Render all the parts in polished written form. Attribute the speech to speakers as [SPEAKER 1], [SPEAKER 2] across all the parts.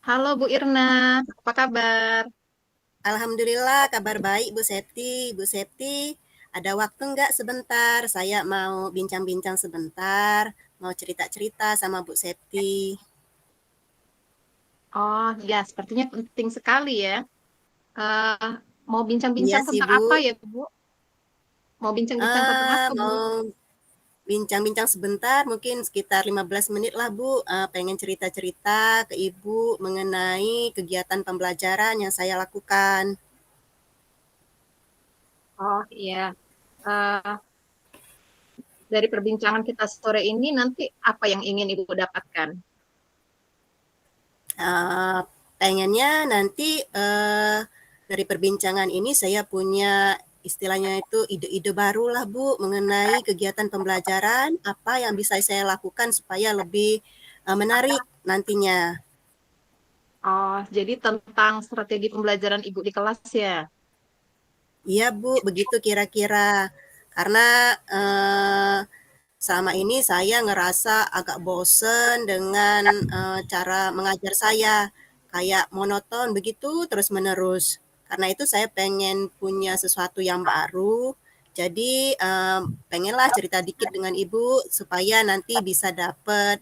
[SPEAKER 1] Halo Bu Irna, apa kabar?
[SPEAKER 2] Alhamdulillah kabar baik Bu Septi. Bu Septi, ada waktu nggak sebentar? Saya mau bincang-bincang sebentar, mau cerita-cerita sama Bu Septi.
[SPEAKER 1] Oh ya, sepertinya penting sekali ya. Eh, mau
[SPEAKER 2] Iya
[SPEAKER 1] bincang-bincang
[SPEAKER 2] sih
[SPEAKER 1] tentang
[SPEAKER 2] Bu.
[SPEAKER 1] apa ya Bu? Mau bincang-bincang tentang apa Bu?
[SPEAKER 2] Mau bincang-bincang sebentar, mungkin sekitar 15 menit lah Bu. Pengen cerita-cerita ke Ibu mengenai kegiatan pembelajaran yang saya lakukan.
[SPEAKER 1] Oh iya, Eh, dari perbincangan kita sore ini nanti apa yang ingin Ibu dapatkan?
[SPEAKER 2] Eee, Pengennya nanti, dari perbincangan ini saya punya istilahnya itu ide-ide baru lah Bu, mengenai kegiatan pembelajaran, apa yang bisa saya lakukan supaya lebih, menarik nantinya.
[SPEAKER 1] Oh, jadi tentang strategi pembelajaran Ibu di kelas ya?
[SPEAKER 2] Iya Bu, begitu kira-kira. Karena, selama ini saya ngerasa agak bosen dengan, cara mengajar saya, kayak monoton begitu terus-menerus. Karena itu saya pengen punya sesuatu yang baru, jadi, pengenlah cerita dikit dengan Ibu supaya nanti bisa dapet,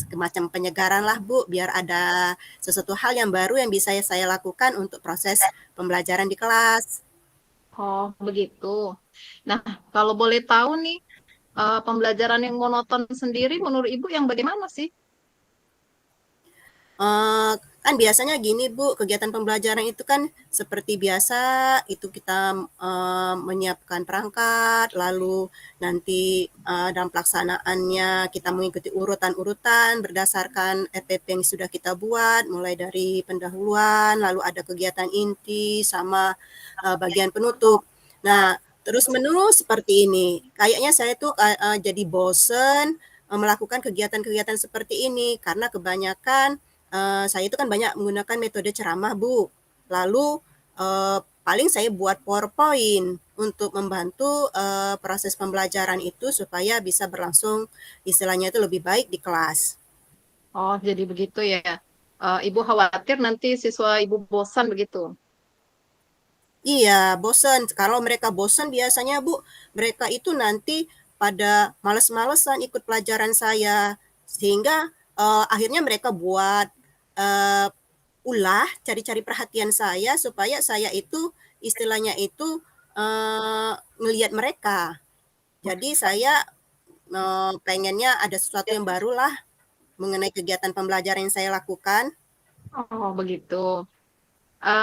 [SPEAKER 2] semacam penyegaran lah Bu, biar ada sesuatu hal yang baru yang bisa saya lakukan untuk proses pembelajaran di kelas.
[SPEAKER 1] Oh begitu. Nah, kalau boleh tahu nih, pembelajaran yang monoton sendiri menurut Ibu yang bagaimana sih?
[SPEAKER 2] Kan biasanya gini Bu, kegiatan pembelajaran itu kan seperti biasa, itu kita, menyiapkan perangkat, lalu nanti, dalam pelaksanaannya kita mengikuti urutan-urutan berdasarkan RPP yang sudah kita buat, mulai dari pendahuluan, lalu ada kegiatan inti, sama, bagian penutup. Nah, terus-menerus seperti ini. Kayaknya saya tuh, jadi bosen, melakukan kegiatan-kegiatan seperti ini, karena kebanyakan saya itu kan banyak menggunakan metode ceramah, Bu. Lalu, paling saya buat PowerPoint untuk membantu, proses pembelajaran itu supaya bisa berlangsung istilahnya itu lebih baik di kelas.
[SPEAKER 1] Oh, jadi begitu ya. Ibu khawatir nanti siswa Ibu bosan begitu.
[SPEAKER 2] Iya, bosan. Kalau mereka bosan biasanya, Bu, mereka itu nanti pada males-malesan ikut pelajaran saya. Sehingga, akhirnya mereka buat, eee, ulah, cari-cari perhatian saya supaya saya itu istilahnya itu, ngelihat mereka. Jadi saya, pengennya ada sesuatu yang barulah mengenai kegiatan pembelajaran yang saya lakukan.
[SPEAKER 1] Oh, begitu.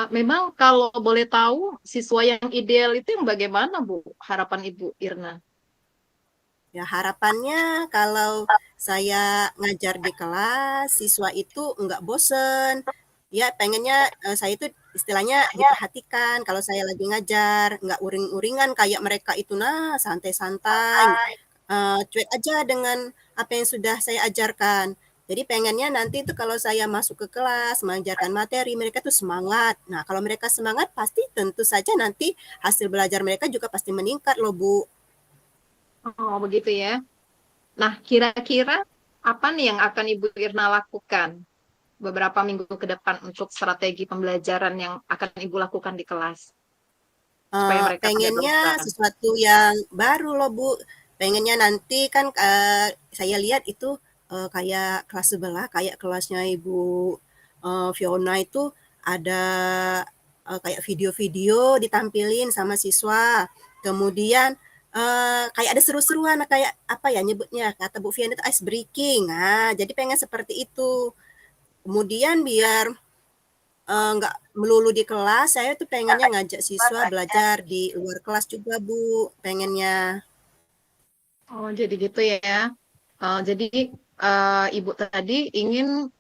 [SPEAKER 1] Memang kalau boleh tahu, siswa yang ideal itu yang bagaimana, Bu? Harapan Ibu Irna.
[SPEAKER 2] Ya harapannya kalau saya ngajar di kelas, siswa itu enggak bosen. Ya pengennya, saya itu istilahnya diperhatikan kalau saya lagi ngajar, nggak uring-uringan kayak mereka itu, nah santai-santai, cuek aja dengan apa yang sudah saya ajarkan. Jadi pengennya nanti itu kalau saya masuk ke kelas, mengajarkan materi, mereka tuh semangat. Nah kalau mereka semangat pasti tentu saja nanti hasil belajar mereka juga pasti meningkat loh Bu.
[SPEAKER 1] Oh, begitu ya. Nah, kira-kira apa nih yang akan Ibu Irna lakukan beberapa minggu ke depan untuk strategi pembelajaran yang akan Ibu lakukan di kelas supaya mereka tidak
[SPEAKER 2] Pengennya
[SPEAKER 1] bosan?
[SPEAKER 2] sesuatu yang baru loh, Bu. Pengennya nanti kan, saya lihat itu, kayak kelas sebelah, kayak kelasnya Ibu, Fiona itu ada, kayak video-video ditampilin sama siswa. Kemudian, kayak ada seru-seruan, kayak apa ya nyebutnya, kata Bu Fiona itu ice breaking. Nah, jadi pengen seperti itu. Kemudian biar nggak melulu di kelas, saya tuh pengennya ngajak siswa belajar di luar kelas juga, Bu, pengennya.
[SPEAKER 1] Oh, jadi gitu ya. Jadi Ibu tadi ingin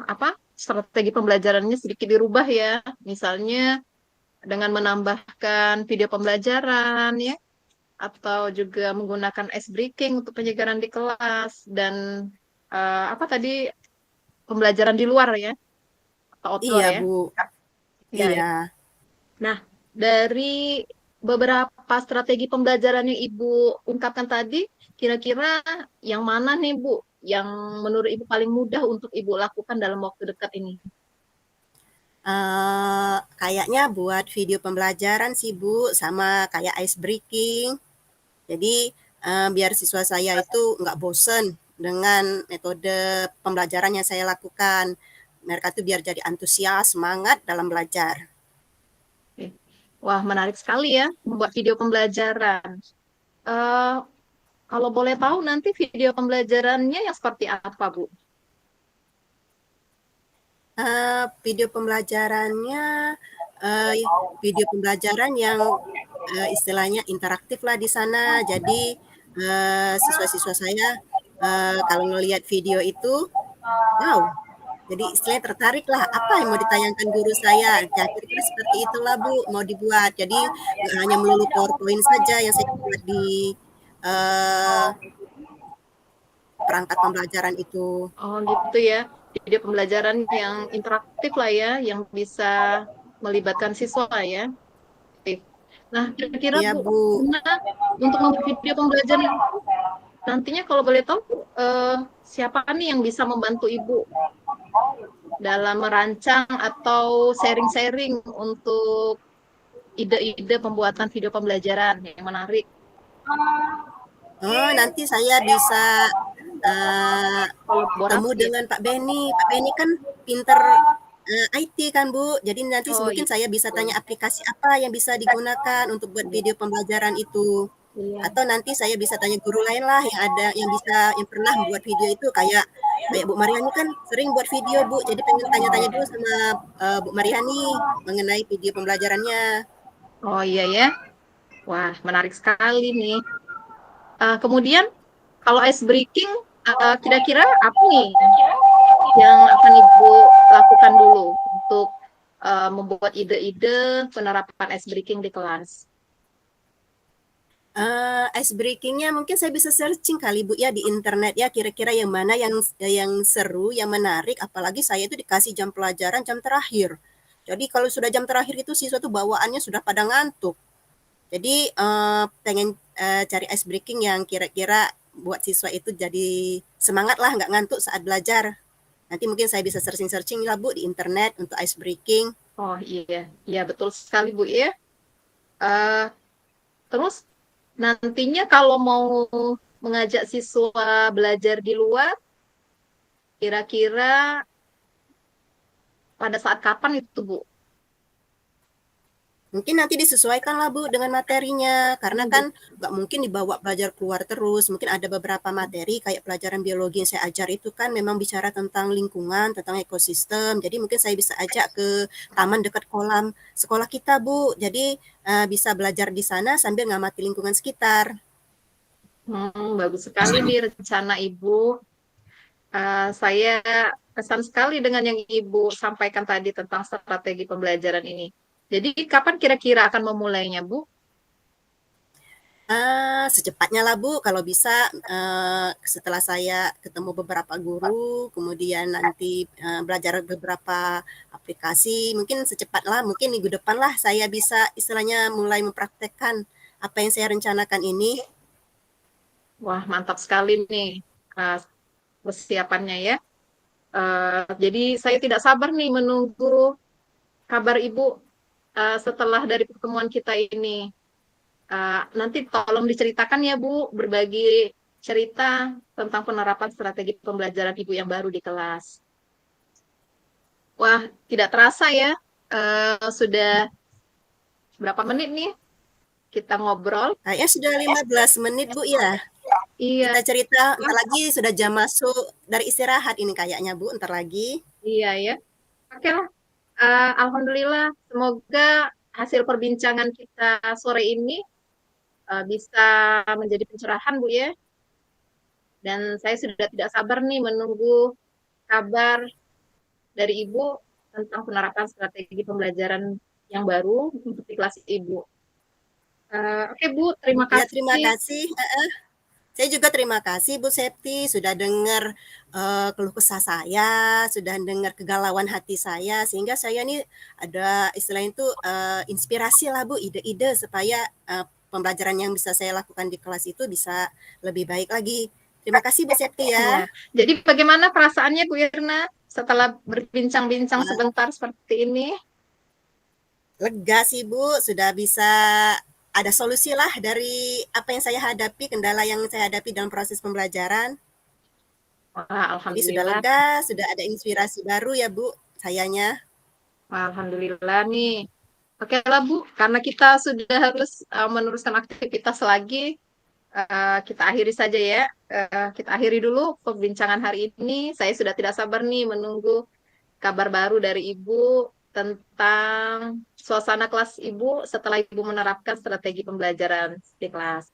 [SPEAKER 1] apa strategi pembelajarannya sedikit dirubah ya. Misalnya dengan menambahkan video pembelajaran ya, atau juga menggunakan ice breaking untuk penyegaran di kelas dan apa tadi pembelajaran di luar ya atau outdoor
[SPEAKER 2] Iya,
[SPEAKER 1] ya.
[SPEAKER 2] Bu,
[SPEAKER 1] Ya.
[SPEAKER 2] iya.
[SPEAKER 1] Nah, dari beberapa strategi pembelajaran yang Ibu ungkapkan tadi, kira-kira yang mana nih Bu? yang menurut Ibu paling mudah untuk Ibu lakukan dalam waktu dekat ini?
[SPEAKER 2] Kayaknya buat video pembelajaran sih Bu, sama kayak ice breaking. Jadi biar siswa saya itu nggak bosen dengan metode pembelajaran yang saya lakukan. Mereka tuh biar jadi antusias, semangat dalam belajar.
[SPEAKER 1] Oke. Wah, menarik sekali ya membuat video pembelajaran. Eh, Kalau boleh tahu nanti video pembelajarannya yang seperti apa, Bu?
[SPEAKER 2] Video pembelajarannya, eee, video pembelajaran yang, istilahnya interaktif lah di sana. Jadi, siswa-siswa saya, kalau ngelihat video itu, wow, jadi istilahnya tertarik lah, apa yang mau ditayangkan guru saya? Ya kira-kira seperti itulah Bu, mau dibuat. Jadi nggak hanya melulu PowerPoint saja yang saya buat di, eee, perangkat pembelajaran itu.
[SPEAKER 1] Oh, gitu ya. Video pembelajaran yang interaktif lah ya, yang bisa melibatkan siswa ya. Oke. Nah, kira-kira
[SPEAKER 2] Iya
[SPEAKER 1] Bu,
[SPEAKER 2] Bu.
[SPEAKER 1] gimana untuk membuat video pembelajaran itu nantinya kalau boleh tahu eh, siapa nih yang bisa membantu Ibu dalam merancang atau sharing-sharing untuk ide-ide pembuatan video pembelajaran yang menarik.
[SPEAKER 2] Oh, nanti saya bisa uh, temu
[SPEAKER 1] Kolaborasi.
[SPEAKER 2] dengan Pak Benny. Pak Benny kan pinter IT kan Bu. Jadi nanti
[SPEAKER 1] Oh
[SPEAKER 2] mungkin
[SPEAKER 1] iya,
[SPEAKER 2] saya bisa tanya aplikasi apa yang bisa digunakan untuk buat video pembelajaran itu.
[SPEAKER 1] iya.
[SPEAKER 2] Atau nanti saya bisa tanya guru lain lah yang ada yang bisa yang pernah buat video itu kayak kayak Bu Mariani kan sering buat video Bu. Jadi pengen tanya-tanya dulu sama Bu Mariani mengenai video pembelajarannya.
[SPEAKER 1] Oh iya ya. Wah, menarik sekali nih. Kemudian kalau ice breaking, kira-kira apa nih yang akan Ibu lakukan dulu untuk membuat ide-ide penerapan ice breaking di kelas?
[SPEAKER 2] Ice breaking-nya mungkin saya bisa searching kali Bu ya di internet ya, kira-kira yang mana yang seru, yang menarik, apalagi saya itu dikasih jam pelajaran jam terakhir. Jadi kalau sudah jam terakhir itu siswa tuh bawaannya sudah pada ngantuk. Jadi pengen cari ice breaking yang kira-kira buat siswa itu jadi semangat lah, nggak ngantuk saat belajar. Nanti mungkin saya bisa searching-searching lah Bu di internet untuk ice breaking.
[SPEAKER 1] Oh iya, iya betul sekali Bu ya. Eh, Terus nantinya kalau mau mengajak siswa belajar di luar, kira-kira pada saat kapan itu, Bu?
[SPEAKER 2] Mungkin nanti disesuaikan lah Bu dengan materinya, karena
[SPEAKER 1] Hmm,
[SPEAKER 2] kan
[SPEAKER 1] gitu.
[SPEAKER 2] nggak mungkin dibawa belajar keluar terus. Mungkin ada beberapa materi kayak pelajaran biologi yang saya ajar itu kan memang bicara tentang lingkungan, tentang ekosistem. Jadi mungkin saya bisa ajak ke taman dekat kolam sekolah kita Bu. Jadi bisa belajar di sana sambil ngamati lingkungan sekitar.
[SPEAKER 1] Bagus sekali nih rencana Ibu. Saya kesan sekali dengan yang Ibu sampaikan tadi tentang strategi pembelajaran ini. Jadi kapan kira-kira akan memulainya, Bu?
[SPEAKER 2] Secepatnya lah Bu, kalau bisa setelah saya ketemu beberapa guru, kemudian nanti belajar beberapa aplikasi, mungkin secepatlah, mungkin minggu depan lah saya bisa istilahnya mulai mempraktekkan apa yang saya rencanakan ini.
[SPEAKER 1] Wah, mantap sekali nih uh, persiapannya ya. Jadi saya tidak sabar nih menunggu kabar Ibu setelah dari pertemuan kita ini. Nanti tolong diceritakan ya Bu, berbagi cerita tentang penerapan strategi pembelajaran Ibu yang baru di kelas. Wah, tidak terasa ya, sudah berapa menit nih kita ngobrol.
[SPEAKER 2] Kayaknya sudah 15 menit Bu ya.
[SPEAKER 1] Iya,
[SPEAKER 2] Kita cerita, ntar lagi sudah jam masuk dari istirahat ini kayaknya Bu, ntar lagi.
[SPEAKER 1] iya ya. Oke lah, Alhamdulillah. Semoga hasil perbincangan kita sore ini bisa menjadi pencerahan Bu ya. Dan saya sudah tidak sabar nih menunggu kabar dari Ibu tentang penerapan strategi pembelajaran yang baru untuk di kelas Ibu. Oke Bu, terima
[SPEAKER 2] Ya terima
[SPEAKER 1] kasih.
[SPEAKER 2] kasih. Saya juga terima kasih Bu Septi sudah dengar keluh kesah saya, sudah dengar kegalauan hati saya, sehingga saya ini ada istilahnya itu inspirasi lah Bu, ide-ide supaya pembelajaran yang bisa saya lakukan di kelas itu bisa lebih baik lagi. Terima kasih Bu Septi
[SPEAKER 1] Ya.
[SPEAKER 2] ya.
[SPEAKER 1] Jadi bagaimana perasaannya Bu Irna setelah berbincang-bincang
[SPEAKER 2] Wah,
[SPEAKER 1] sebentar seperti ini?
[SPEAKER 2] lega sih Bu, sudah bisa ada solusi lah dari apa yang saya hadapi, kendala yang saya hadapi dalam proses pembelajaran.
[SPEAKER 1] Wah,
[SPEAKER 2] Jadi sudah
[SPEAKER 1] alhamdulillah.
[SPEAKER 2] lega, sudah ada inspirasi baru ya Bu, sayanya.
[SPEAKER 1] Wah, alhamdulillah nih. Oke lah Bu, karena kita sudah harus meneruskan aktivitas lagi, kita akhiri saja ya. Kita akhiri dulu perbincangan hari ini. Saya sudah tidak sabar nih menunggu kabar baru dari Ibu tentang suasana kelas Ibu setelah Ibu menerapkan strategi pembelajaran di kelas.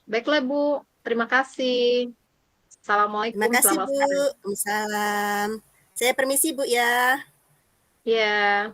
[SPEAKER 1] Baiklah Bu, terima kasih.
[SPEAKER 2] Terima
[SPEAKER 1] Assalamualaikum,
[SPEAKER 2] kasih
[SPEAKER 1] selamat
[SPEAKER 2] Bu,
[SPEAKER 1] siang.
[SPEAKER 2] Waalaikumsalam. Saya permisi Bu ya.
[SPEAKER 1] Ya.